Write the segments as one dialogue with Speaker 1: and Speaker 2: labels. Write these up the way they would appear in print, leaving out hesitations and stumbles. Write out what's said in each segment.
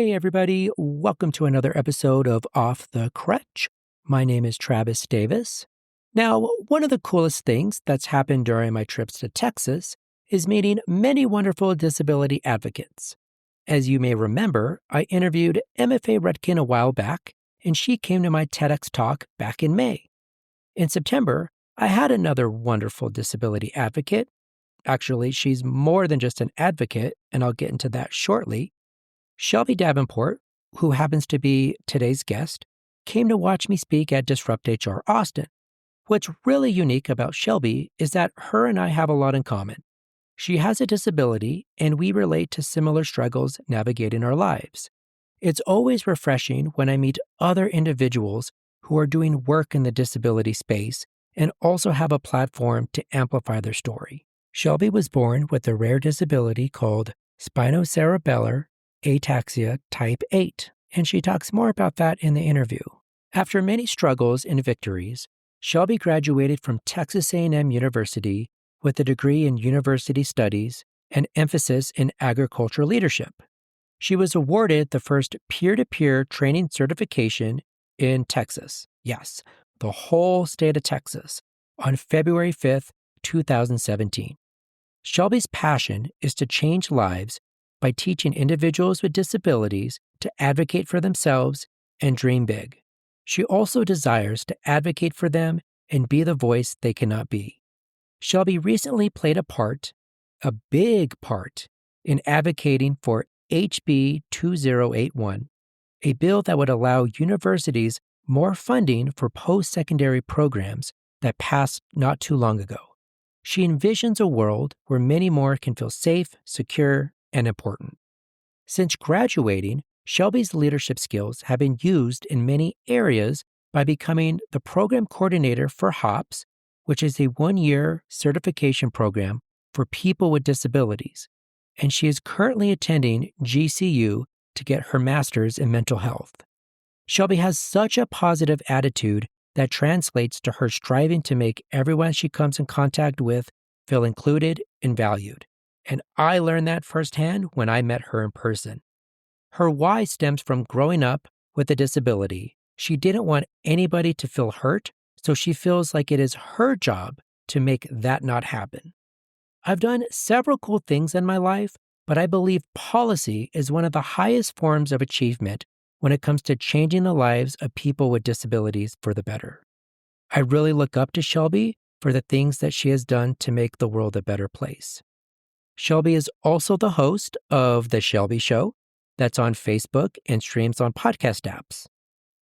Speaker 1: Hey, everybody. Welcome to another episode of Off the Crutch. My name is Travis Davis. Now, one of the coolest things that's happened during my trips to Texas is meeting many wonderful disability advocates. As you may remember, I interviewed MFA Rudkin a while back, and she came to my TEDx talk back in May. In September, I had another wonderful disability advocate. Actually, she's more than just an advocate, and I'll get into that shortly. Shelbi Davenport, who happens to be today's guest, came to watch me speak at Disrupt HR Austin. What's really unique about Shelbi is that her and I have a lot in common. She has a disability, and we relate to similar struggles navigating our lives. It's always refreshing when I meet other individuals who are doing work in the disability space and also have a platform to amplify their story. Shelbi was born with a rare disability called spinocerebellar ataxia type 8, and she talks more about that in the interview. After many struggles and victories, Shelbi graduated from Texas A&M University with a degree in university studies and emphasis in agriculture leadership. She was awarded the first peer-to-peer training certification in Texas. Yes, the whole state of Texas on February 5th, 2017. Shelbi's passion is to change lives by teaching individuals with disabilities to advocate for themselves and dream big. She also desires to advocate for them and be the voice they cannot be. Shelbi recently played a big part, in advocating for HB 2081, a bill that would allow universities more funding for post-secondary programs that passed not too long ago. She envisions a world where many more can feel safe, secure, and important. Since graduating, Shelbi's leadership skills have been used in many areas by becoming the program coordinator for HOPS, which is a one-year certification program for people with disabilities, and she is currently attending GCU to get her master's in mental health. Shelbi has such a positive attitude that translates to her striving to make everyone she comes in contact with feel included and valued. And I learned that firsthand when I met her in person. Her why stems from growing up with a disability. She didn't want anybody to feel hurt, so she feels like it is her job to make that not happen. I've done several cool things in my life, but I believe policy is one of the highest forms of achievement when it comes to changing the lives of people with disabilities for the better. I really look up to Shelbi for the things that she has done to make the world a better place. Shelbi is also the host of The Shelbi Show, that's on Facebook and streams on podcast apps.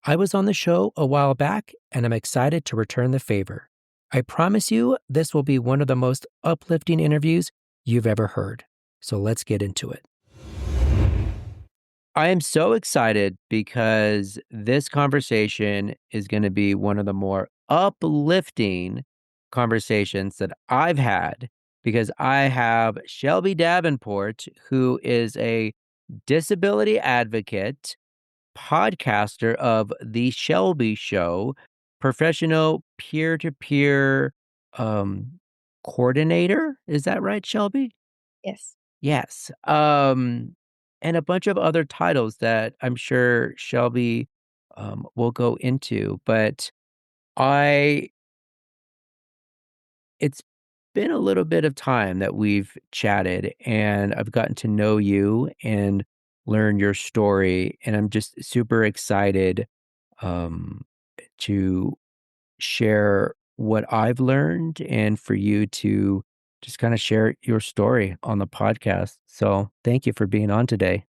Speaker 1: I was on the show a while back, and I'm excited to return the favor. I promise you this will be one of the most uplifting interviews you've ever heard. So let's get into it. I am so excited because this conversation is going to be one of the more uplifting conversations that I've had, because I have Shelbi Davenport, who is a disability advocate, podcaster of The Shelbi Show, professional peer-to-peer coordinator. Is that right, Shelbi?
Speaker 2: Yes.
Speaker 1: Yes. And a bunch of other titles that I'm sure Shelbi will go into. But it's been a little bit of time that we've chatted, and I've gotten to know you and learn your story. And I'm just super excited um, to share what I've learned and for you to just kind of share your story on the podcast. So thank you for being on today.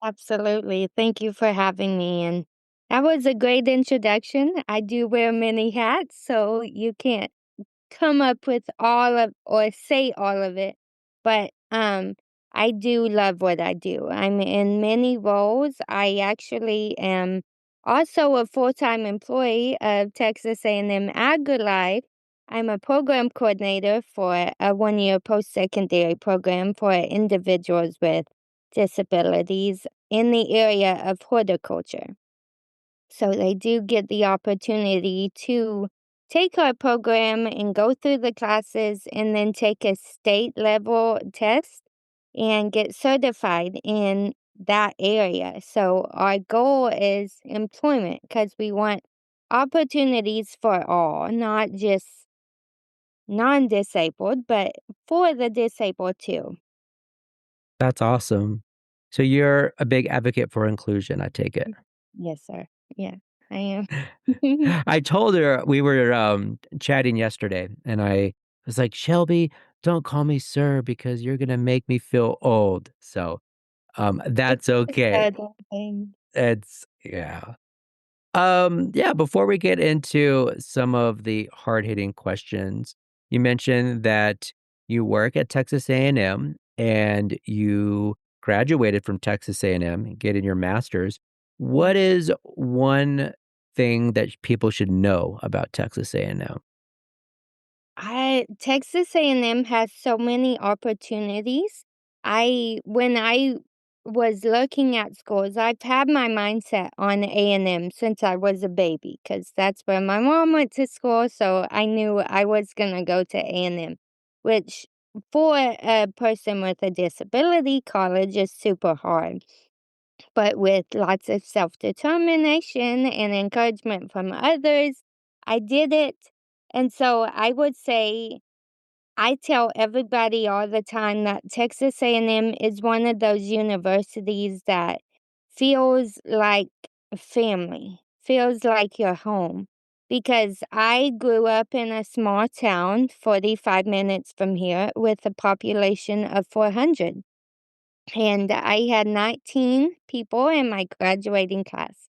Speaker 2: Absolutely. Thank you for having me. And that was a great introduction. I do wear many hats, so you can't come up with all of or say all of it. But I do love what I do. I'm in many roles. I actually am also a full-time employee of Texas A&M AgriLife. I'm a program coordinator for a one-year post-secondary program for individuals with disabilities in the area of horticulture. So they do get the opportunity to take our program and go through the classes and then take a state level test and get certified in that area. So our goal is employment because we want opportunities for all, not just non-disabled, but for the disabled too.
Speaker 1: That's awesome. So you're a big advocate for inclusion, I take it.
Speaker 2: Yes, sir. Yeah, I am.
Speaker 1: I told her we were, chatting yesterday, and I was like, "Shelby, don't call me sir because you're gonna make me feel old." So,
Speaker 2: It's
Speaker 1: that's
Speaker 2: a
Speaker 1: okay.
Speaker 2: subtle thing.
Speaker 1: It's yeah. Yeah, before we get into some of the hard-hitting questions, you mentioned that you work at Texas A&M and you graduated from Texas A&M, getting your master's.
Speaker 2: Yeah.
Speaker 1: What is one thing that people should know about Texas A&M?
Speaker 2: I Texas A&M has so many opportunities. When I was looking at schools, I've had my mindset on A&M since I was a baby because that's where my mom went to school, so I knew I was gonna go to A&M, which for a person with a disability, college is super hard. But with lots of self-determination and encouragement from others, I did it. And so I would say I tell everybody all the time that Texas A&M is one of those universities that feels like family, feels like your home. Because I grew up in a small town 45 minutes from here with a population of 400. And I had 19 people in my graduating class.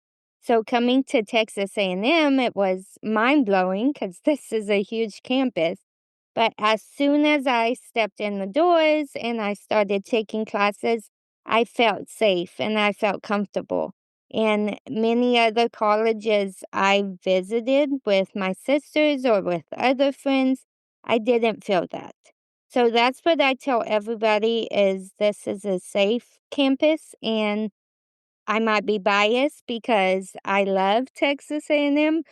Speaker 2: So coming to Texas A&M, it was mind-blowing because this is a huge campus. But as soon as I stepped in the doors and I started taking classes, I felt safe and I felt comfortable. And many other colleges I visited with my sisters or with other friends, I didn't feel that. So that's what I tell everybody is this is a safe campus, and I might be biased because I love Texas A&M,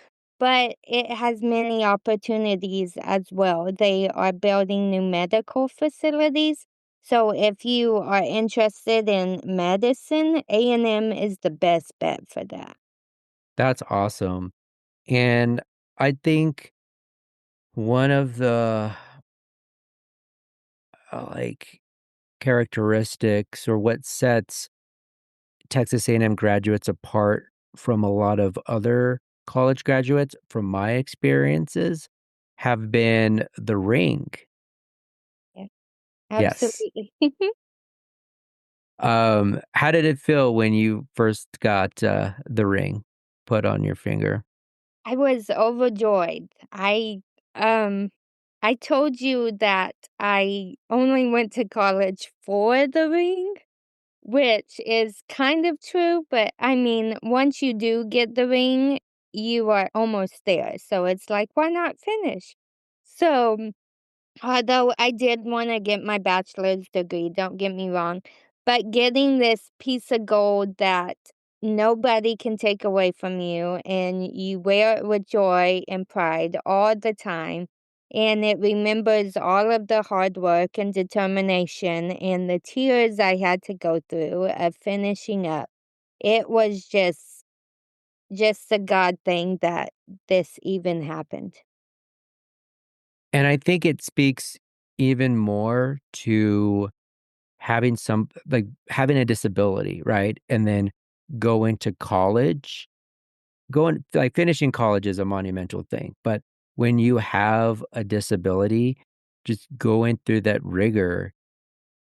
Speaker 2: but it has many opportunities as well. They are building new medical facilities. So if you are interested in medicine, A&M is the best bet for that.
Speaker 1: That's awesome. And I think one of the, like, characteristics or what sets Texas A&M graduates apart from a lot of other college graduates, from my experiences, have been the ring.
Speaker 2: Yeah,
Speaker 1: Yes.
Speaker 2: absolutely.
Speaker 1: How did it feel when you first got, the ring put on your finger?
Speaker 2: I was overjoyed. Um I told you that I only went to college for the ring, which is kind of true, but I mean, once you do get the ring, you are almost there. So it's like, why not finish? So although I did wanna get my bachelor's degree, don't get me wrong, but getting this piece of gold that nobody can take away from you, and you wear it with joy and pride all the time, and it remembers all of the hard work and determination and the tears I had to go through of finishing up. It was just a God thing that this even happened.
Speaker 1: And I think it speaks even more to having having a disability, right? And then going to college. Finishing college is a monumental thing, but when you have a disability, just going through that rigor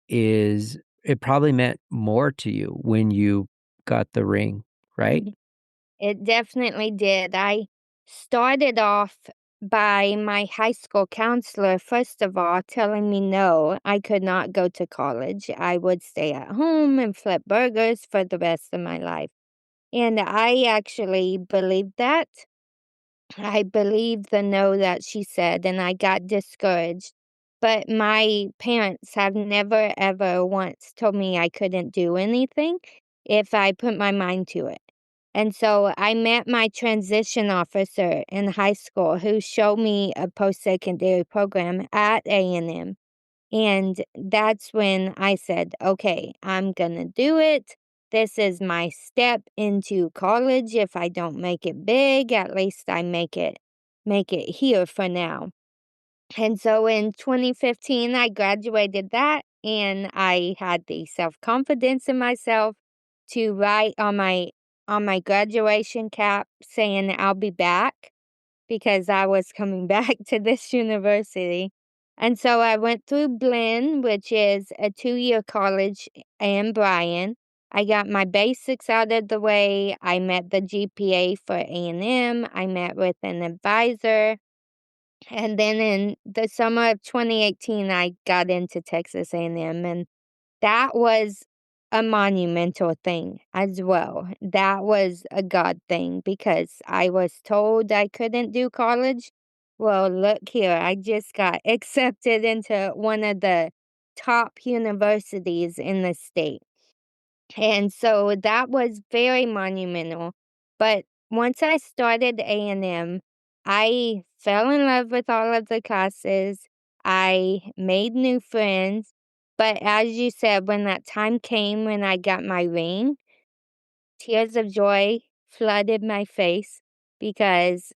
Speaker 1: is it probably meant more to you when you got the ring, right?
Speaker 2: It definitely did. I started off by my high school counselor, first of all, telling me no, I could not go to college. I would stay at home and flip burgers for the rest of my life. And I actually believed that. I believed the no that she said, and I got discouraged. But my parents have never, ever once told me I couldn't do anything if I put my mind to it. And so I met my transition officer in high school who showed me a post-secondary program at A&M. And that's when I said, okay, I'm going to do it. this is my step into college. If I don't make it big, at least I make it here for now. And so in 2015, I graduated that, and I had the self-confidence in myself to write on my graduation cap saying I'll be back because I was coming back to this university. And so I went through Blinn, which is a 2-year college in Bryan. I got my basics out of the way. I met the GPA for A&M. I met with an advisor. And then in the summer of 2018, I got into Texas A&M, and that was a monumental thing as well. That was a God thing because I was told I couldn't do college. Well, look here, I just got accepted into one of the top universities in the state. And so that was very monumental. But once I started A&M, I fell in love with all of the classes. I made new friends. But as you said, when that time came when I got my ring, tears of joy flooded my face because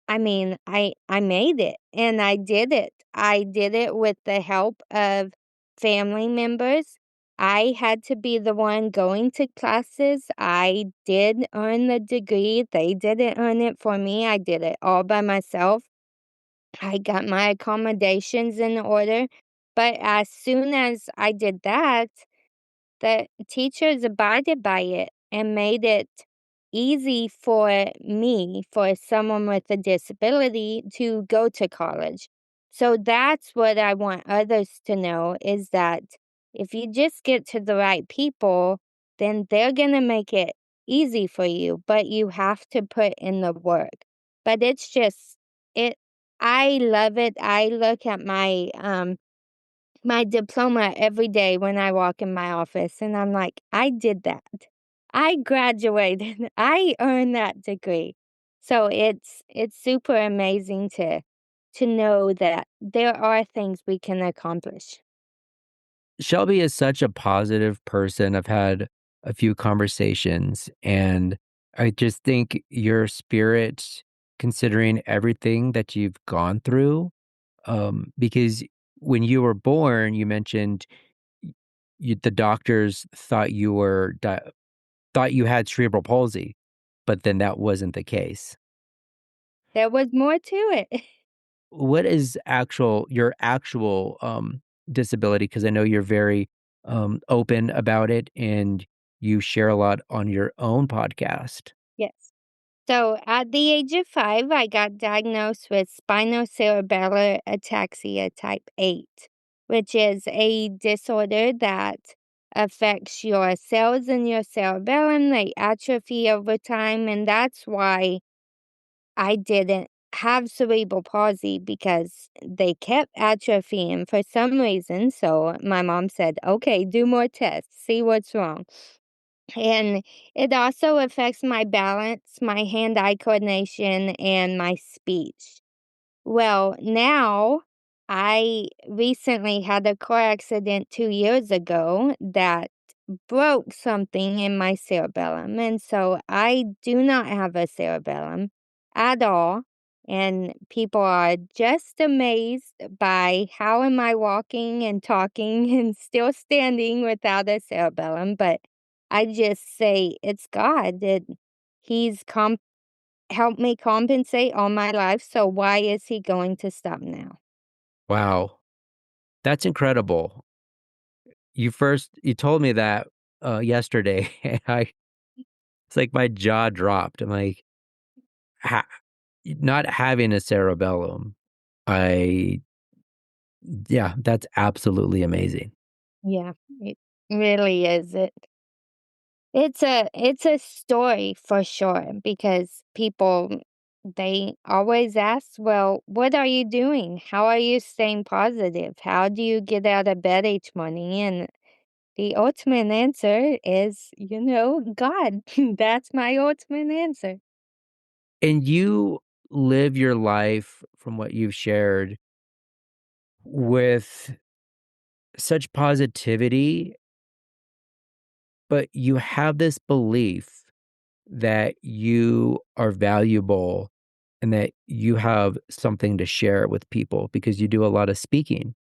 Speaker 2: I made it, and I did it. I did it with the help of family members. I had to be the one going to classes. I did earn the degree. They didn't earn it for me. I did it all by myself. I got my accommodations in order. But as soon as I did that, the teachers abided by it and made it easy for me, for someone with a disability, to go to college. So that's what I want others to know is that if you just get to the right people, then they're going to make it easy for you, but you have to put in the work. But it's just, it, I love it. I look at my diploma every day when I walk in my office, and I'm like, "I did that. I graduated. I earned that degree." So it's super amazing to know that there are things we can accomplish.
Speaker 1: Shelby is such a positive person. I've had a few conversations, and I just think your spirit, considering everything that you've gone through, because when you were born, you mentioned the doctors thought thought you had cerebral palsy, but then that wasn't the case.
Speaker 2: There was more to it.
Speaker 1: What is your actual disability? Because I know you're very open about it, and you share a lot on your own podcast.
Speaker 2: Yes. So at the age of 5, I got diagnosed with spinocerebellar ataxia type 8, which is a disorder that affects your cells in your cerebellum. They atrophy over time, and that's why I didn't have cerebral palsy because they kept atrophying for some reason. So my mom said, okay, do more tests, see what's wrong. And it also affects my balance, my hand-eye coordination, and my speech. Well, now I recently had a car accident 2 years ago that broke something in my cerebellum, and so I do not have a cerebellum at all, and people are just amazed by how am I walking and talking and still standing without a cerebellum, but I just say it's God that He's helped me compensate all my life, so why is He going to stop now?
Speaker 1: Wow, that's incredible. You told me that yesterday, and I it's like my jaw dropped. I'm like, ha- not having a cerebellum. I Yeah, that's absolutely amazing.
Speaker 2: Yeah, it really is. It's a story for sure because people they always ask, "Well, what are you doing? How are you staying positive? How do you get out of bed each morning?" And the ultimate answer is, God. That's my ultimate answer.
Speaker 1: And you live your life, from what you've shared, with such positivity, but you have this belief that you are valuable and that you have something to share with people because you do a lot of speaking.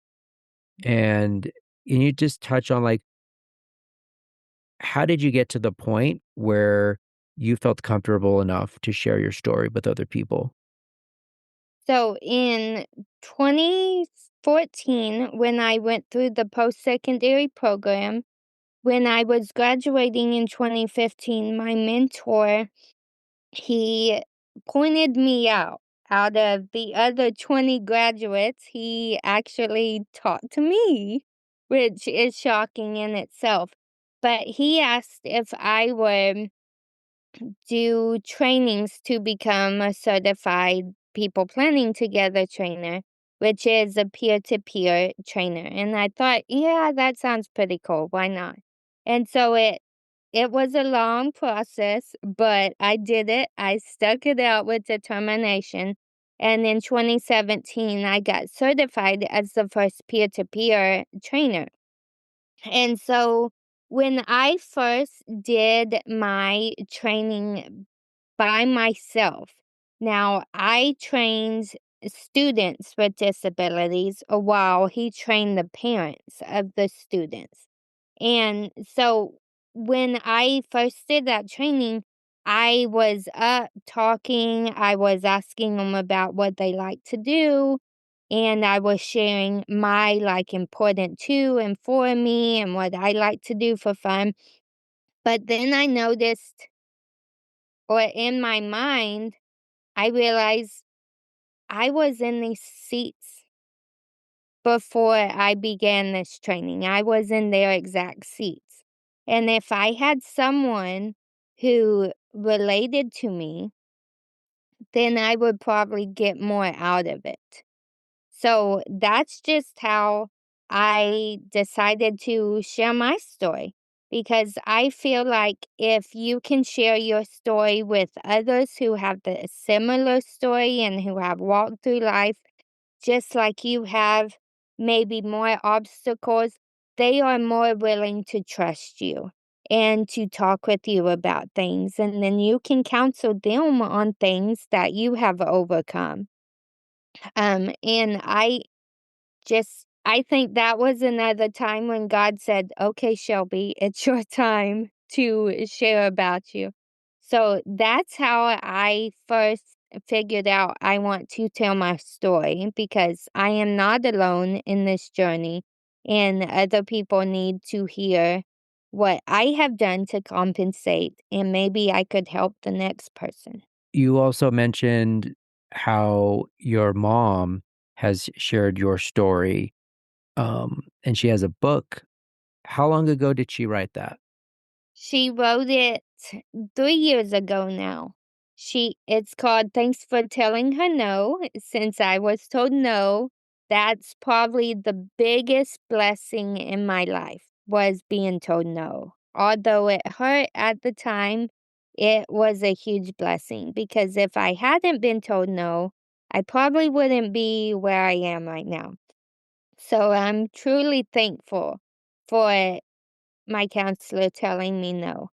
Speaker 1: And you just touch on like, how did you get to the point where you felt comfortable enough to share your story with other people?
Speaker 2: So in 2014, when I went through the post-secondary program, when I was graduating in 2015, my mentor, he pointed me out of the other 20 graduates, he actually talked to me, which is shocking in itself. But he asked if I would do trainings to become a certified people planning together trainer, which is a peer-to-peer trainer. And I thought, yeah, that sounds pretty cool. Why not? And so it was a long process, but I did it. I stuck it out with determination. And in 2017, I got certified as the first peer-to-peer trainer. And so when I first did my training by myself, now I trained students with disabilities while he trained the parents of the students. And so when I first did that training, I was up talking, I was asking them about what they like to do, and I was sharing my like important to and for me and what I like to do for fun. But then I noticed, or in my mind, I realized I was in these seats before I began this training. I was in their exact seats. And if I had someone who related to me, then I would probably get more out of it. So that's just how I decided to share my story. Because I feel like if you can share your story with others who have the similar story and who have walked through life just like you have maybe more obstacles, they are more willing to trust you and to talk with you about things. And then you can counsel them on things that you have overcome. And I think that was another time when God said, "Okay, Shelby, it's your time to share about you." So that's how I first figured out I want to tell my story because I am not alone in this journey and other people need to hear what I have done to compensate and maybe I could help the next person.
Speaker 1: You also mentioned how your mom has shared your story, and she has a book. How long ago did she write that?
Speaker 2: She wrote it 3 years ago now. It's called Thanks for Telling Her No. Since I was told no, that's probably the biggest blessing in my life was being told no. Although it hurt at the time, it was a huge blessing because if I hadn't been told no, I probably wouldn't be where I am right now. So I'm truly thankful for my counselor telling me no.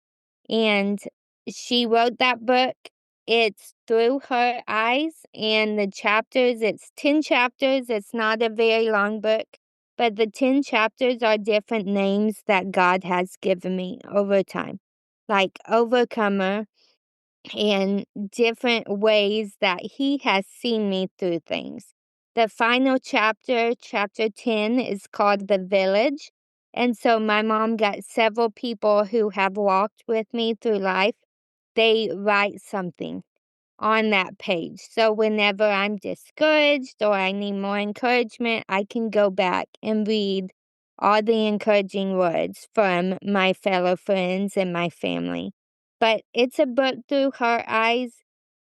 Speaker 2: And she wrote that book. It's through her eyes, and the chapters, it's 10 chapters. It's not a very long book, but the 10 chapters are different names that God has given me over time, like Overcomer, and different ways that He has seen me through things. The final chapter, chapter 10, is called The Village. And so my mom got several people who have walked with me through life. They write something on that page. So whenever I'm discouraged or I need more encouragement, I can go back and read all the encouraging words from my fellow friends and my family. But it's a book through her eyes,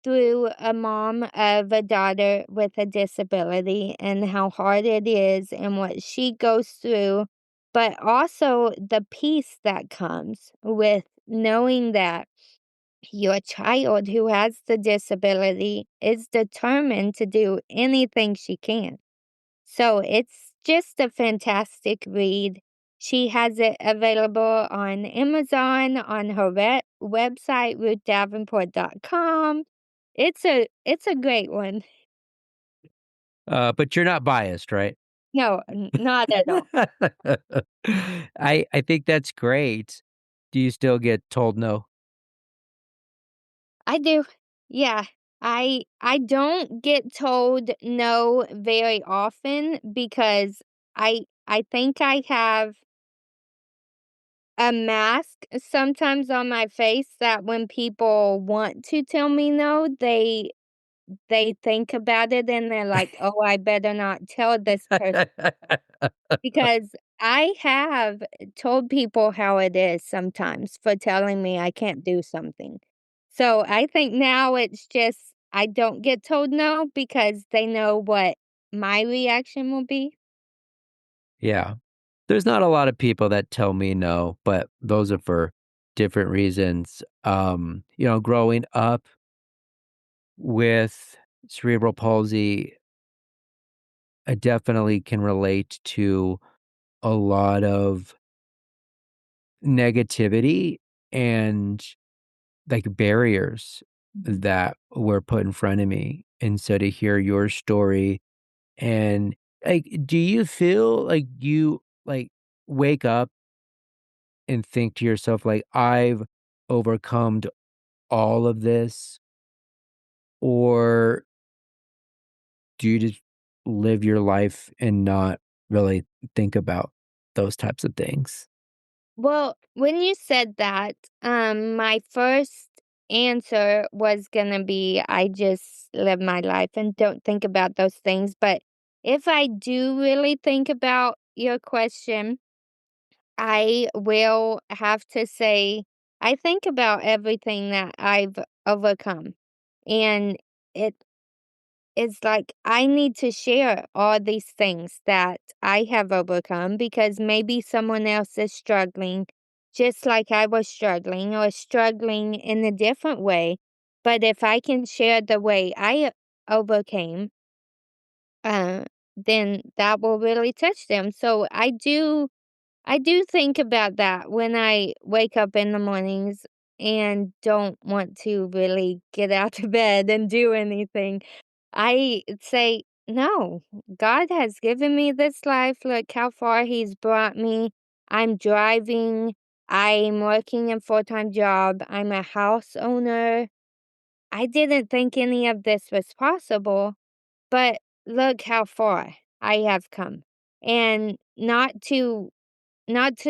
Speaker 2: through a mom of a daughter with a disability and how hard it is and what she goes through, but also the peace that comes with knowing that your child who has the disability is determined to do anything she can. So it's just a fantastic read. She has it available on Amazon, on her website, ruthdavenport.com. It's a great one.
Speaker 1: But you're not biased, right?
Speaker 2: No, not at all.
Speaker 1: I think that's great. Do you still get told no?
Speaker 2: I do. Yeah. I don't get told no very often because I think I have a mask sometimes on my face that when people want to tell me no, they think about it and they're like, "Oh, I better not tell this person." Because I have told people how it is sometimes for telling me I can't do something. So I think now it's just I don't get told no because they know what my reaction will be.
Speaker 1: Yeah. There's not a lot of people that tell me no, but those are for different reasons. Growing up with cerebral palsy, I definitely can relate to a lot of negativity and like barriers
Speaker 2: Mhm.
Speaker 1: that were put in front of me. And so to hear your story and like, do you feel like you like wake up and think to yourself, like, I've overcome all of this? Or do you just live your life and not really think about those types of things?
Speaker 2: Well, when you said that, my first answer was gonna be I just live my life and don't think about those things. But if I do really think about your question, I will have to say I think about everything that I've overcome. And it is like I need to share all these things that I have overcome because maybe someone else is struggling just like I was struggling or struggling in a different way. But if I can share the way I overcame, uh, then that will really touch them. So I do think about that when I wake up in the mornings and don't want to really get out of bed and do anything. I say, "No, God has given me this life. Look how far He's brought me. I'm driving. I'm working a full-time job. I'm a house owner. I didn't think any of this was possible, but look how far I have come." And not to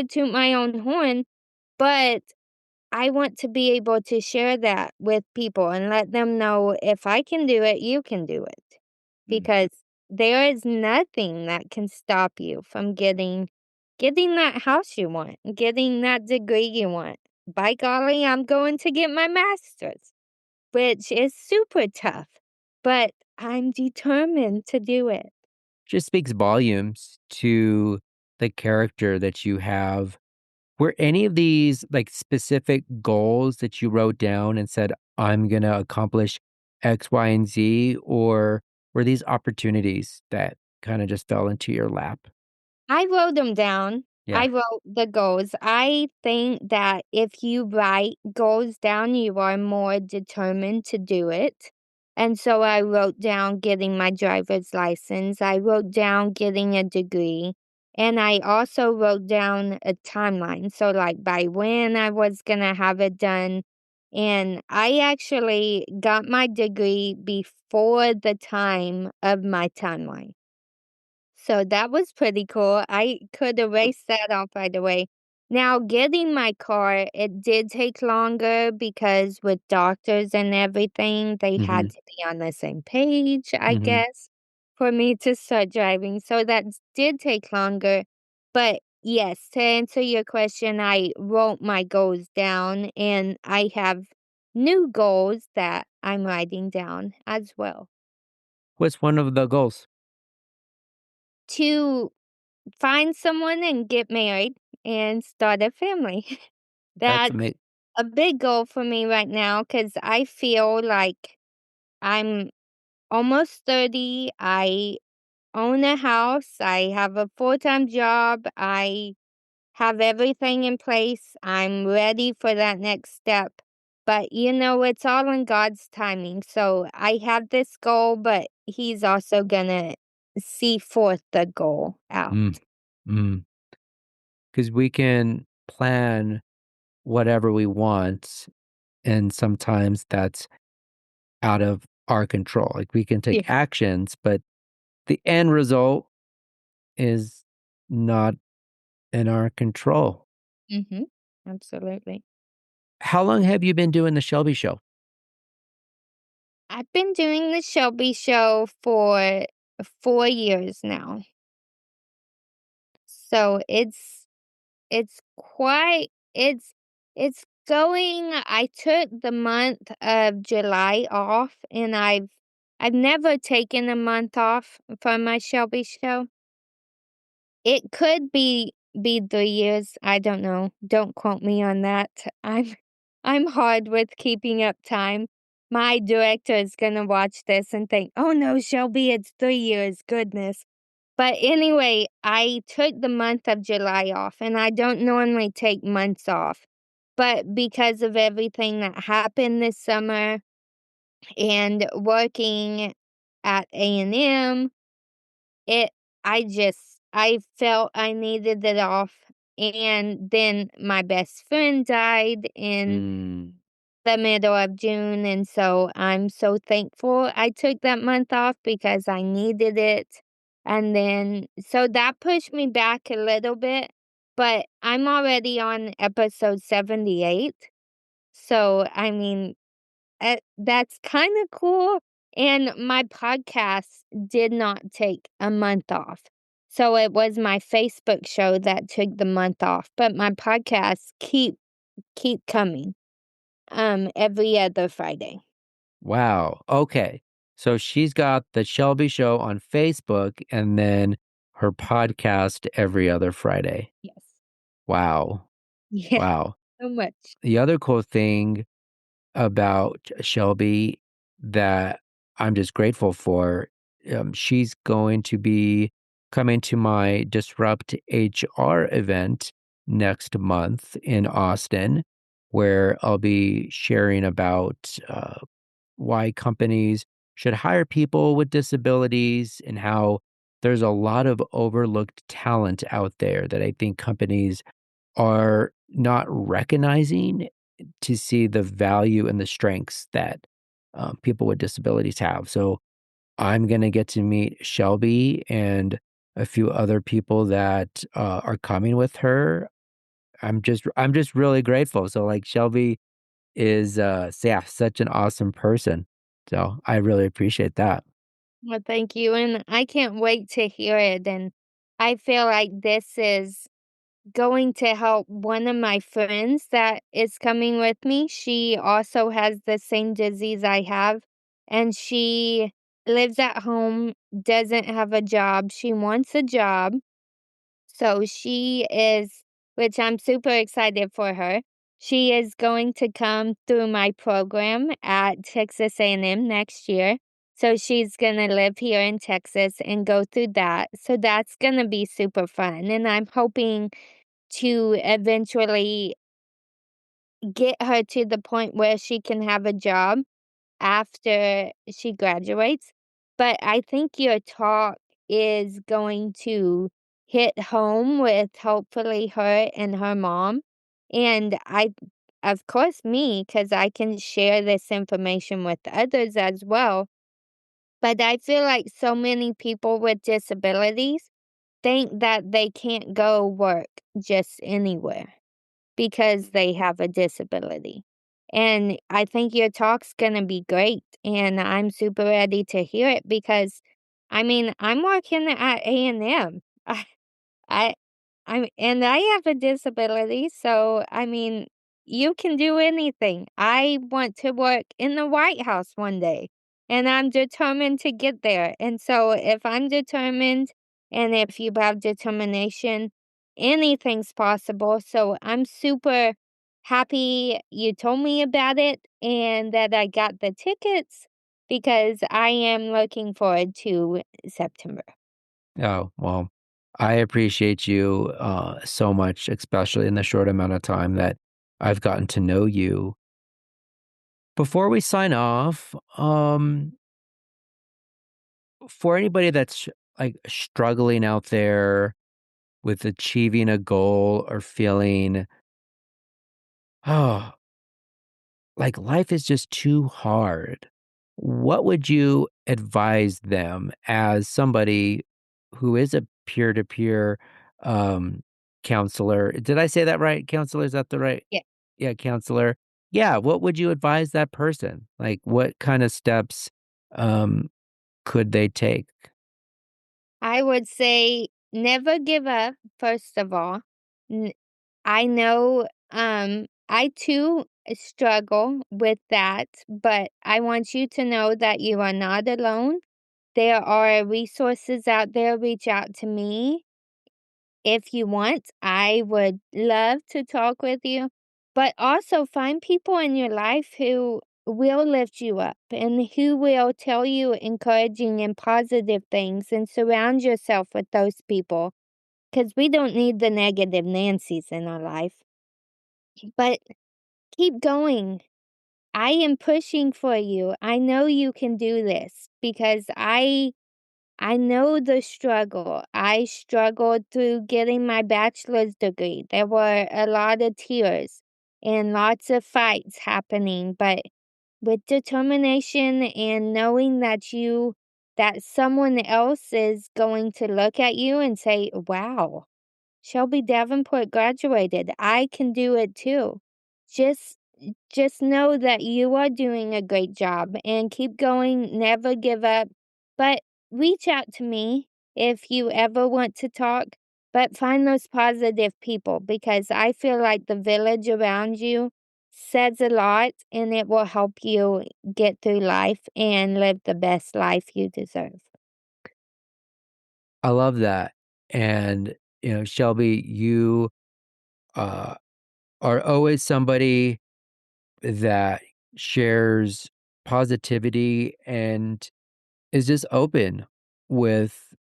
Speaker 2: toot my own horn, but I want to be able to share that with people and let them know if I can do it, you can do it.
Speaker 1: Mm.
Speaker 2: Because there is nothing that can stop you from getting that house you want, getting that degree you want. By golly, I'm going to get my master's, which is super tough, but I'm determined to do it.
Speaker 1: Just speaks volumes to the character that you have. Were any of these like specific goals that you wrote down and said, I'm going to accomplish X, Y, and Z? Or were these opportunities that kind of just fell into your lap?
Speaker 2: I wrote them down.
Speaker 1: Yeah.
Speaker 2: I wrote the goals. I think that if you write goals down, you are more determined to do it. And so I wrote down getting my driver's license. I wrote down getting a degree. And I also wrote down a timeline. So, like, by when I was going to have it done. And I actually got my degree before the time of my timeline. So that was pretty cool. I could erase that off right away. Now, getting my car, it did take longer because with doctors and everything, they
Speaker 1: Hmm.
Speaker 2: had to be on the same page, I
Speaker 1: Hmm.
Speaker 2: guess, for me to start driving. So that did take longer. But yes, to answer your question, I wrote my goals down and I have new goals that I'm writing down as well.
Speaker 1: What's one of the goals?
Speaker 2: To find someone and get married and start a family.
Speaker 1: That's
Speaker 2: That's
Speaker 1: amazing.
Speaker 2: a big goal for me right now because I feel like I'm almost 30. I own a house. I have a full-time job. I have everything in place. I'm ready for that next step. But it's all in God's timing. So I have this goal, but He's also gonna see forth the goal out.
Speaker 1: Mm, mm. 'Cause we can plan whatever we want, and sometimes that's out of our control. Like, we can
Speaker 2: Yeah.
Speaker 1: take actions, but the end result is not in our control.
Speaker 2: Mhm. Absolutely.
Speaker 1: How long have you been doing the Shelby Show?
Speaker 2: I've been doing the Shelby Show for 4 years now. So it's quite it's going I took the month of July off, and I've never taken a month off for my Shelby Show. It could be 3 years, I don't know. Don't quote me on that. I'm I'm hard with keeping up time. My director is gonna watch this and think, "Oh no, Shelby, it's 3 years, goodness." But anyway, I took the month of July off, and I don't normally take months off. But because of everything that happened this summer and working at A&M, it I felt I needed it off. And then my best friend died in
Speaker 1: Mm,
Speaker 2: the middle of June, and so I'm so thankful I took that month off because I needed it. And then so that pushed me back a little bit, but I'm already on episode 78. So, I mean, that's kinda cool, and my podcast did not take a month off. So it was my Facebook show that took the month off, but my podcasts keep coming, every other Friday.
Speaker 1: wow, okay. So she's got the Shelby Show on Facebook and then her podcast every other Friday.
Speaker 2: Yes.
Speaker 1: Wow,
Speaker 2: Yeah,
Speaker 1: wow.
Speaker 2: so much.
Speaker 1: The other cool thing about Shelby that I'm just grateful for. She's going to be coming to my Disrupt HR event next month in Austin, where I'll be sharing about why companies should hire people with disabilities and how there's a lot of overlooked talent out there that I think companies are not recognizing to see the value and the strengths that people with disabilities have. So I'm going to get to meet Shelby and a few other people that are coming with her. I'm just really grateful. So like Shelby is yeah, such an awesome person. So I really appreciate that.
Speaker 2: Well, thank you, and I can't wait to hear it, and I feel like this is going to help one of my friends that is coming with me. She also has the same disease I have, and she lives at home, doesn't have a job. She wants a job. So she is, which I'm super excited for her. She is going to come through my program at Texas A&M next year. So she's going to live here in Texas and go through that. So that's going to be super fun. And I'm hoping to eventually get her to the point where she can have a job after she graduates. But I think your talk is going to hit home with hopefully her and her mom. And of course, me, because I can share this information with others as well. But I feel like so many people with disabilities think that they can't go work just anywhere because they have a disability. And I think your talk's gonna be great, and I'm super ready to hear it because, I mean, I'm working at A&M. I I have a disability, so, I mean, you can do anything. I want to work in the White House one day, and I'm determined to get there, and so if I'm determined, and if you have determination, anything's possible, so I'm super happy you told me about it and that I got the tickets because I am looking forward to September.
Speaker 1: Oh, well. I appreciate you so much, especially in the short amount of time that I've gotten to know you. Before we sign off, for anybody that's like struggling out there with achieving a goal or feeling, oh, like life is just too hard, what would you advise them as somebody who is a peer-to-peer um, counselor? Did I say that right? Counselor, is that the right?
Speaker 2: Yeah.
Speaker 1: Yeah, counselor. Yeah, what would you advise that person? Like, what kind of steps um, could they take?
Speaker 2: I would say never give up, first of all. N I know, I too struggle with that, but I want you to know that you are not alone. There are resources out there. Reach out to me if you want. I would love to talk with you, but also find people in your life who will lift you up and who will tell you encouraging and positive things, and surround yourself with those people because we don't need the negative Nancy's in our life. But keep going. I am pushing for you. I know you can do this because I know the struggle. I struggled through getting my bachelor's degree. There were a lot of tears and lots of fights happening, but with determination and knowing that someone else is going to look at you and say, "Wow, Shelby Davenport graduated. I can do it too." Just just know that you are doing a great job and keep going, never give up. But reach out to me if you ever want to talk, but find those positive people because I feel like the village around you says a lot and it will help you get through life and live the best life you deserve.
Speaker 1: I love that. And, Shelby, you uh, are always somebody that shares positivity and is just open with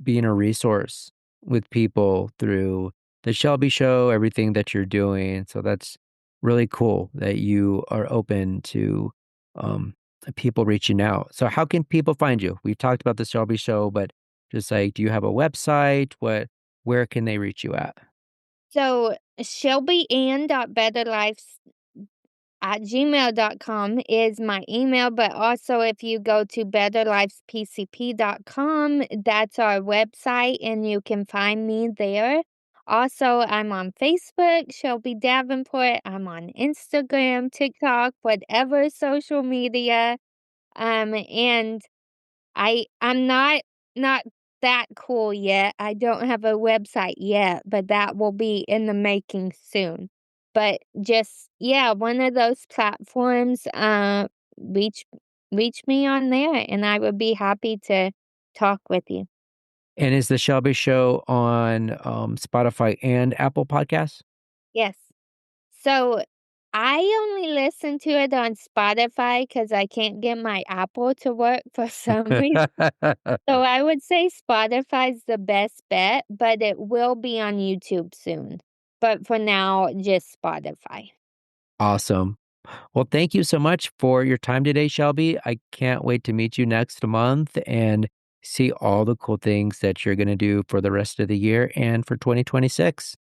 Speaker 1: being a resource with people through the Shelby Show, everything that you're doing. So that's really cool that you are open to um, people reaching out. So how can people find you? We've talked about the Shelby Show, but just like, do you have a website? Where can they reach you at?
Speaker 2: So shelbyann.betterlife at gmail.com is my email, but also if you go to betterlifespcp.com, that's our website, and you can find me there. Also, I'm on Facebook, Shelby Davenport. I'm on Instagram, TikTok, whatever social media. And I'm not that cool yet. I don't have a website yet, but that will be in the making soon. But just yeah, one of those platforms, reach reach me on there and I would be happy to talk with you.
Speaker 1: And is the Shelby Show on Spotify and Apple Podcasts?
Speaker 2: Yes. So I only listen to it on Spotify because I can't get my Apple to work for some reason. So I would say Spotify's the best bet, but it will be on YouTube soon. But for now, just Spotify.
Speaker 1: Awesome. Well, thank you so much for your time today, Shelby. I can't wait to meet you next month and see all the cool things that you're going to do for the rest of the year and for 2026.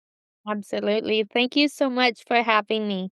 Speaker 2: Absolutely. Thank you so much for having me.